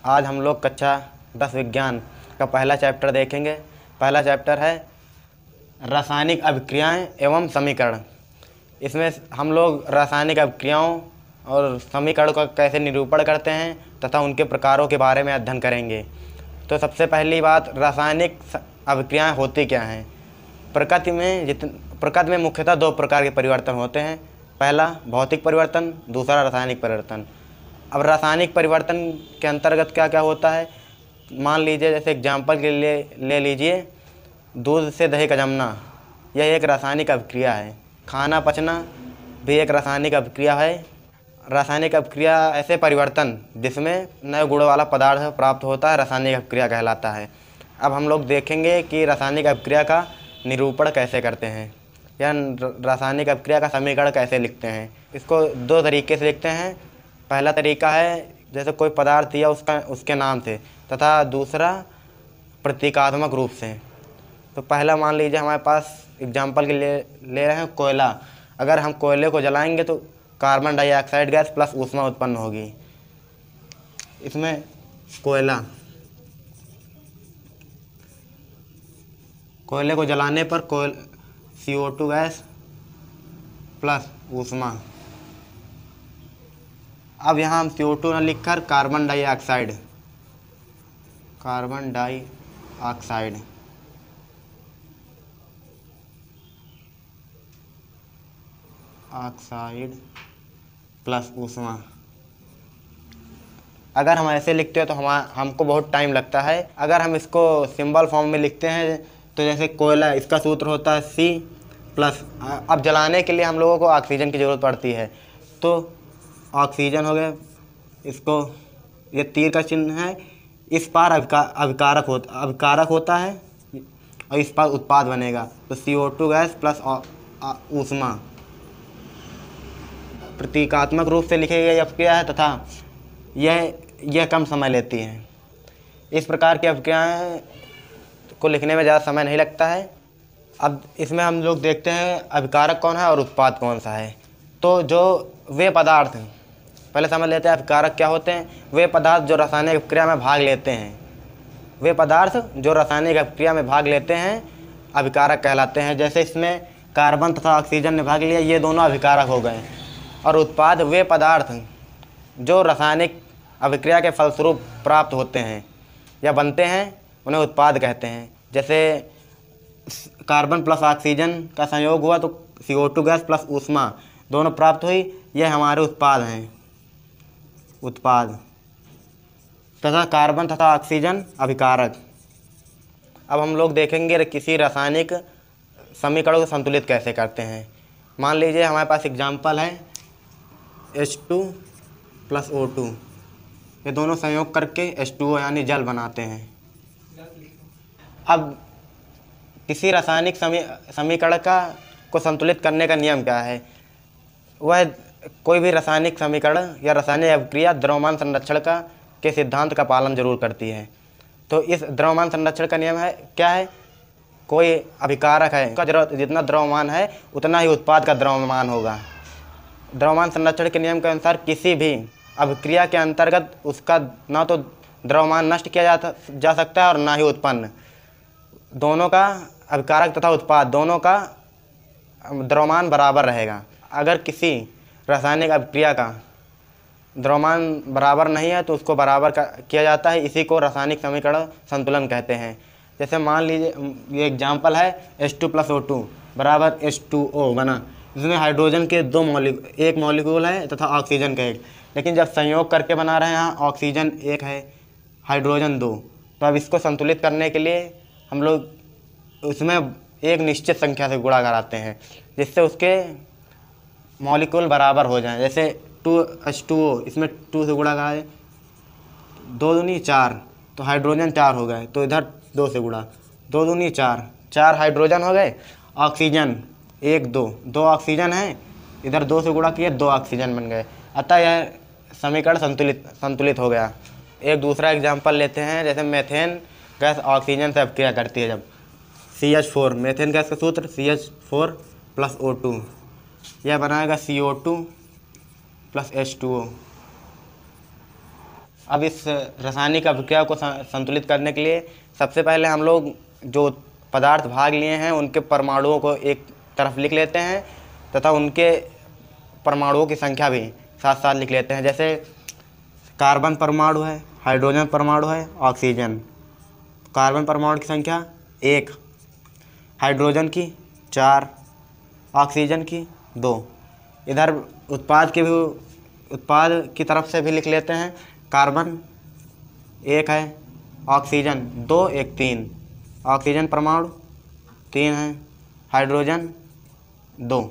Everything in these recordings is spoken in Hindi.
आज हम लोग कक्षा 10 विज्ञान का पहला चैप्टर देखेंगे। पहला चैप्टर है रासायनिक अभिक्रियाएं एवं समीकरण। इसमें हम लोग रासायनिक अभिक्रियाओं और समीकरण का कैसे निरूपण करते हैं तथा उनके प्रकारों के बारे में अध्ययन करेंगे। तो सबसे पहली बात, रासायनिक अभिक्रियाएं होती क्या हैं। प्रकृति में मुख्यतः दो प्रकार के परिवर्तन होते हैं। पहला भौतिक परिवर्तन, दूसरा रासायनिक परिवर्तन। अब रासायनिक परिवर्तन के अंतर्गत क्या क्या होता है, मान लीजिए जैसे एग्जाम्पल के लिए ले लीजिए दूध से दही का जमना, यह एक रासायनिक अभिक्रिया है। खाना पचना भी एक रासायनिक अभिक्रिया है। रासायनिक अभिक्रिया ऐसे परिवर्तन जिसमें नए गुण वाला पदार्थ प्राप्त होता है रासायनिक अभिक्रिया कहलाता है। अब हम लोग देखेंगे कि रासायनिक अभिक्रिया का निरूपण कैसे करते हैं या रासायनिक अभिक्रिया का समीकरण कैसे लिखते हैं। इसको दो तरीके से लिखते हैं। पहला तरीका है जैसे कोई पदार्थ दिया उसके नाम से, तथा दूसरा प्रतीकात्मक रूप से। तो पहला मान लीजिए हमारे पास एग्जाम्पल के लिए ले रहे हैं कोयला। अगर हम कोयले को जलाएंगे तो कार्बन डाइऑक्साइड गैस प्लस ऊष्मा उत्पन्न होगी। इसमें कोयले को जलाने पर CO2 गैस प्लस ऊष्मा। अब यहाँ हम CO2 न लिखकर कार्बन डाइऑक्साइड प्लस ऊष्मा। अगर हम ऐसे लिखते हैं तो हमको बहुत टाइम लगता है। अगर हम इसको सिंबल फॉर्म में लिखते हैं तो जैसे कोयला, इसका सूत्र होता है C प्लस। अब जलाने के लिए हम लोगों को ऑक्सीजन की ज़रूरत पड़ती है, तो ऑक्सीजन हो गया। इसको ये तीर का चिन्ह है, इस पार अभिकारक होता है और इस पार उत्पाद बनेगा, तो CO2 गैस प्लस ऊष्मा। प्रतीकात्मक रूप से लिखी गई अभिक्रिया है तथा यह कम समय लेती है। इस प्रकार की अभिक्रियाएं को लिखने में ज़्यादा समय नहीं लगता है। अब इसमें हम लोग देखते हैं अभिकारक कौन है और उत्पाद कौन सा है। तो जो वे पदार्थ, पहले समझ लेते हैं अभिकारक क्या होते हैं। वे पदार्थ जो रासायनिक अभिक्रिया में भाग लेते हैं अभिकारक कहलाते हैं। जैसे इसमें कार्बन तथा ऑक्सीजन ने भाग लिया, ये दोनों अभिकारक हो गए। और उत्पाद वे पदार्थ जो रासायनिक अभिक्रिया के फलस्वरूप प्राप्त होते हैं या बनते हैं, उन्हें उत्पाद कहते हैं। जैसे कार्बन प्लस ऑक्सीजन का संयोग हुआ तो CO2 गैस प्लस ऊष्मा दोनों प्राप्त हुई, यह हमारे उत्पाद हैं। तथा कार्बन तथा ऑक्सीजन अभिकारक। अब हम लोग देखेंगे किसी रासायनिक समीकरण को संतुलित कैसे करते हैं। मान लीजिए हमारे पास एग्जाम्पल है H2 प्लस O2, ये दोनों संयोग करके H2O यानी जल बनाते हैं। अब किसी रासायनिक समीकरण को संतुलित करने का नियम क्या है। वह कोई भी रासायनिक समीकरण या रासायनिक अभिक्रिया द्रव्यमान संरक्षण के सिद्धांत का पालन जरूर करती है। तो इस द्रव्यमान संरक्षण का नियम क्या है, कोई अभिकारक है, उसका जितना द्रव्यमान है उतना ही उत्पाद का द्रव्यमान होगा। द्रव्यमान संरक्षण के नियम के अनुसार किसी भी अभिक्रिया के अंतर्गत उसका ना तो द्रव्यमान नष्ट किया जा सकता है और ना ही उत्पन्न। दोनों का, अभिकारक तथा उत्पाद दोनों का द्रव्यमान बराबर रहेगा। अगर किसी रासायनिक अभिक्रिया का द्रव्यमान बराबर नहीं है तो उसको बराबर किया जाता है। इसी को रासायनिक समीकरण संतुलन कहते हैं। जैसे मान लीजिए ये एग्जाम्पल है H2 प्लस O2 बराबर H2O बना। इसमें हाइड्रोजन के एक मॉलिक्यूल है तथा ऑक्सीजन का एक, लेकिन जब संयोग करके बना रहे हैं यहाँ ऑक्सीजन एक है, हाइड्रोजन दो। तो अब इसको संतुलित करने के लिए हम लोग उसमें एक निश्चित संख्या से गुणा कराते हैं जिससे उसके मॉलिक्यूल बराबर हो जाएं। जैसे 2H2O, इसमें 2 से गुणा कराए, 2 दूनी 4, तो हाइड्रोजन 4 हो गए, तो इधर 2 से गुणा, 2 दूनी 4 हाइड्रोजन हो गए। ऑक्सीजन 1 2 ऑक्सीजन है, इधर 2 से गुणा किए, 2 ऑक्सीजन बन गए। अतः यह समीकरण संतुलित हो गया। एक दूसरा एग्जाम्पल लेते हैं, जैसे मेथेन गैस ऑक्सीजन से अभिक्रिया करती है जब CH4, मेथेन गैस का सूत्र CH4 प्लस O2, यह बनाएगा CO2 प्लस H2O। अब इस रासायनिक अभिक्रिया को संतुलित करने के लिए सबसे पहले हम लोग जो पदार्थ भाग लिए हैं उनके परमाणुओं को एक तरफ लिख लेते हैं तथा उनके परमाणुओं की संख्या भी साथ साथ लिख लेते हैं। जैसे कार्बन परमाणु है, हाइड्रोजन परमाणु है, ऑक्सीजन। कार्बन परमाणु की संख्या 1, हाइड्रोजन की 4, ऑक्सीजन की 2। इधर उत्पाद की तरफ से भी लिख लेते हैं। कार्बन 1 है, ऑक्सीजन 2, 1, 3, ऑक्सीजन परमाणु 3 है, हाइड्रोजन 2।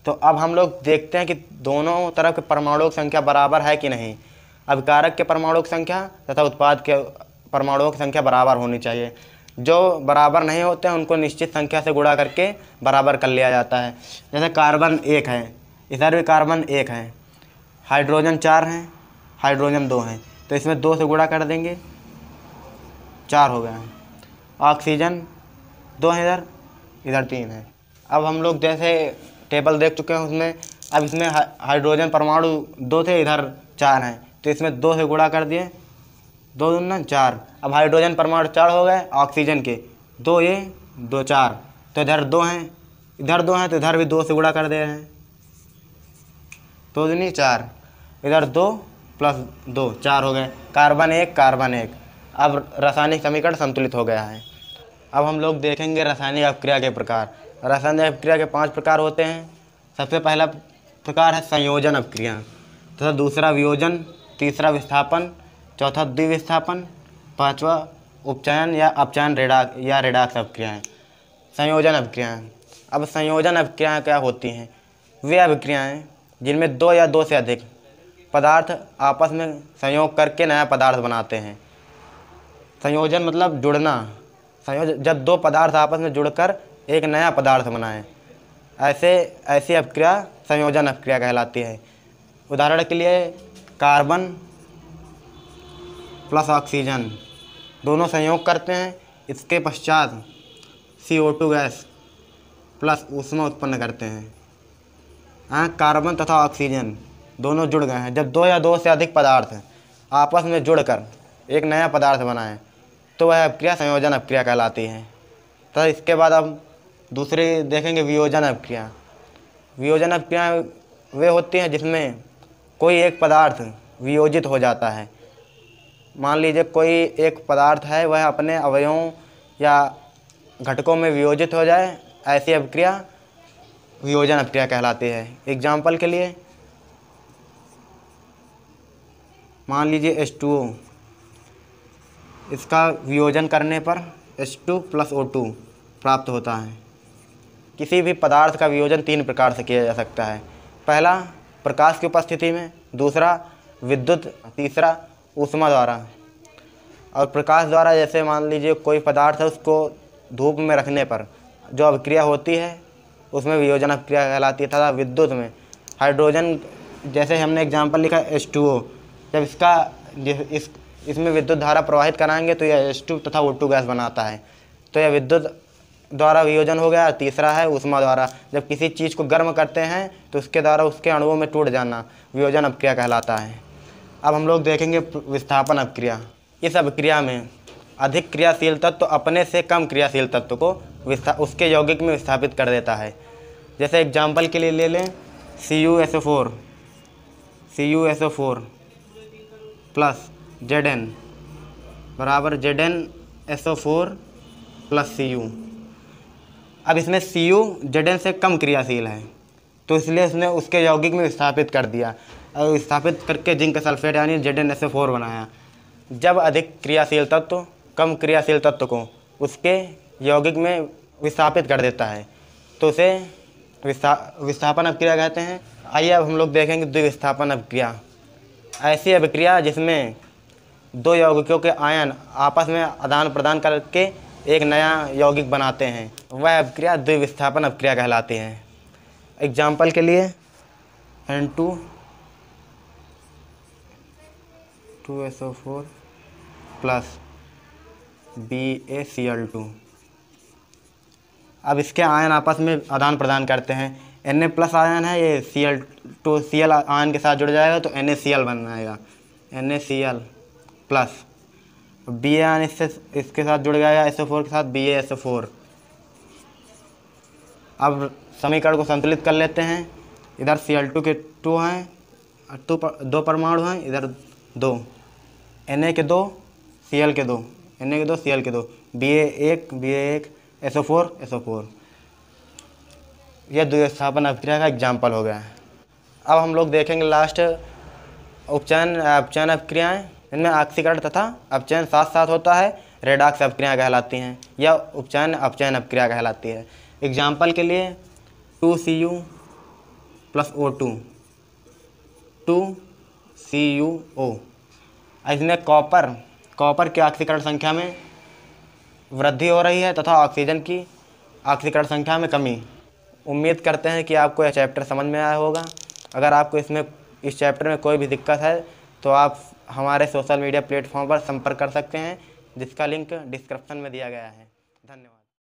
तो अब हम लोग देखते हैं कि दोनों तरफ के परमाणुओं की संख्या बराबर है कि नहीं। अभिकारक के परमाणुओं की संख्या तथा उत्पाद के परमाणुओं की संख्या बराबर होनी चाहिए। जो बराबर नहीं होते हैं उनको निश्चित संख्या से गुणा करके बराबर कर लिया जाता है। जैसे कार्बन 1 है, इधर भी कार्बन 1 है, हाइड्रोजन 4 हैं, हाइड्रोजन 2 हैं, तो इसमें 2 से गुणा कर देंगे, 4 हो गया है। ऑक्सीजन 2 है, इधर 3 है। अब हम लोग जैसे टेबल देख चुके हैं उसमें, अब इसमें हाइड्रोजन परमाणु 2 थे, इधर 4 हैं, तो इसमें 2 से गुणा कर दिए, 2 दूना 4। अब हाइड्रोजन परमाणु 4 हो गए, ऑक्सीजन के 2, ये 2, 4, तो इधर 2 हैं, इधर 2 हैं, तो इधर भी 2 से गुणा कर दे रहे हैं, 2 दूनी 4, इधर 2 + 2, 4 हो गए। Carbon 1, carbon 1। अब रासायनिक समीकरण संतुलित हो गया है। अब हम लोग देखेंगे रासायनिक अभिक्रिया के प्रकार। रासायनिक अभिक्रिया के 5 प्रकार होते हैं। सबसे पहला प्रकार है संयोजन अभिक्रिया, तथा दूसरा वियोजन, तीसरा विस्थापन, चौथा द्विविस्थापन, पांचवा उपचयन या अपचयन रेडॉक्स अभिक्रियाएँ। संयोजन अभिक्रियाएँ। अब संयोजन अभिक्रियाएँ क्या होती हैं? वे अभिक्रियाएँ जिनमें 2 या 2 से अधिक पदार्थ आपस में संयोग करके नया पदार्थ बनाते हैं। संयोजन मतलब जुड़ना। जब 2 पदार्थ आपस में जुड़कर एक नया पदार्थ बनाएं, ऐसी अभिक्रिया संयोजन अभिक्रिया कहलाती है। उदाहरण के लिए कार्बन + ऑक्सीजन दोनों संयोग करते हैं, इसके पश्चात CO2 गैस प्लस ऊष्मा उत्पन्न करते हैं। कार्बन तथा ऑक्सीजन दोनों जुड़ गए हैं। जब 2 या 2 से अधिक पदार्थ आपस में जुड़कर एक नया पदार्थ बनाएं तो वह अभिक्रिया संयोजन अभिक्रिया कहलाती है। तो इसके बाद अब दूसरे देखेंगे वियोजन अभिक्रिया। वियोजन अभिक्रिया वे होती हैं जिसमें कोई एक पदार्थ वियोजित हो जाता है। मान लीजिए कोई एक पदार्थ है, वह अपने अवयवों या घटकों में वियोजित हो जाए, ऐसी अभिक्रिया वियोजन अभिक्रिया कहलाती है। एग्जाम्पल के लिए मान लीजिए H2O, इसका वियोजन करने पर H2 + O2 प्राप्त होता है। किसी भी पदार्थ का वियोजन 3 प्रकार से किया जा सकता है। पहला प्रकाश की उपस्थिति में, दूसरा विद्युत, तीसरा ऊष्मा द्वारा। और प्रकाश द्वारा जैसे मान लीजिए कोई पदार्थ है, उसको धूप में रखने पर जो अभिक्रिया होती है उसमें वियोजन अभिक्रिया कहलाती है। तथा विद्युत में हाइड्रोजन, जैसे हमने एग्जाम्पल लिखा H2O, जब इसमें विद्युत धारा प्रवाहित कराएंगे तो यह H2 तथा O2 गैस बनाता है, तो यह विद्युत द्वारा वियोजन हो गया। तीसरा है ऊष्मा द्वारा, जब किसी चीज़ को गर्म करते हैं तो उसके द्वारा उसके अणुओं में टूट जाना वियोजन अभिक्रिया कहलाता है। अब हम लोग देखेंगे विस्थापन अभिक्रिया। इस अभिक्रिया में अधिक क्रियाशील तत्व अपने से कम क्रियाशील तत्व को उसके यौगिक में विस्थापित कर देता है। जैसे एग्जाम्पल के लिए ले लें CuSO4 + Zn बराबर ZnSO4 + Cu। अब इसमें Cu Zn से कम क्रियाशील है, तो इसलिए उसने उसके यौगिक में विस्थापित कर दिया और विस्थापित करके जिंक सल्फेट यानी ZnSO4 बनाया। जब अधिक क्रियाशील तत्व कम क्रियाशील तत्व को उसके यौगिक में विस्थापित कर देता है तो उसे विस्थापन अभिक्रिया कहते हैं। आइए अब हम लोग देखेंगे द्विविस्थापन अभिक्रिया। ऐसी अभिक्रिया जिसमें 2 यौगिकों के आयन आपस में आदान प्रदान करके एक नया यौगिक बनाते हैं, वह अभिक्रिया द्विविस्थापन अभिक्रिया कहलाती है। एग्जाम्पल के लिए N2SO4 + BaCl2। अब इसके आयन आपस में आदान प्रदान करते हैं। Na+ आयन है, ये Cl2 Cl आयन के साथ जुड़ जाएगा तो NaCl बन जाएगा, NaCl प्लस बी ए आने से इसके साथ जुड़ गया SO4 के साथ BaSO4। अब समीकरण को संतुलित कर लेते हैं। इधर Cl2 के 2 हैं, 2 परमाणु हैं, इधर 2 Na के 2 Cl के 2, Na के 2 Cl के 2, Ba1 SO4 यह द्विस्थापन अभिक्रिया का एग्जाम्पल हो गया है। अब हम लोग देखेंगे लास्ट उपचयन अभिक्रियाएँ। इनमें ऑक्सीकरण तथा अपचयन साथ साथ होता है, रेडॉक्स अभिक्रिया कहलाती हैं या उपचयन अपचयन अभिक्रिया कहलाती है। एग्जाम्पल के लिए 2Cu + O2 2CuO। इसमें कॉपर की ऑक्सीकरण संख्या में वृद्धि हो रही है तथा ऑक्सीजन की ऑक्सीकरण संख्या में कमी। उम्मीद करते हैं कि आपको यह चैप्टर समझ में आया होगा। अगर आपको इस चैप्टर में कोई भी दिक्कत है तो आप हमारे सोशल मीडिया प्लेटफॉर्म पर संपर्क कर सकते हैं, जिसका लिंक डिस्क्रिप्शन में दिया गया है। धन्यवाद।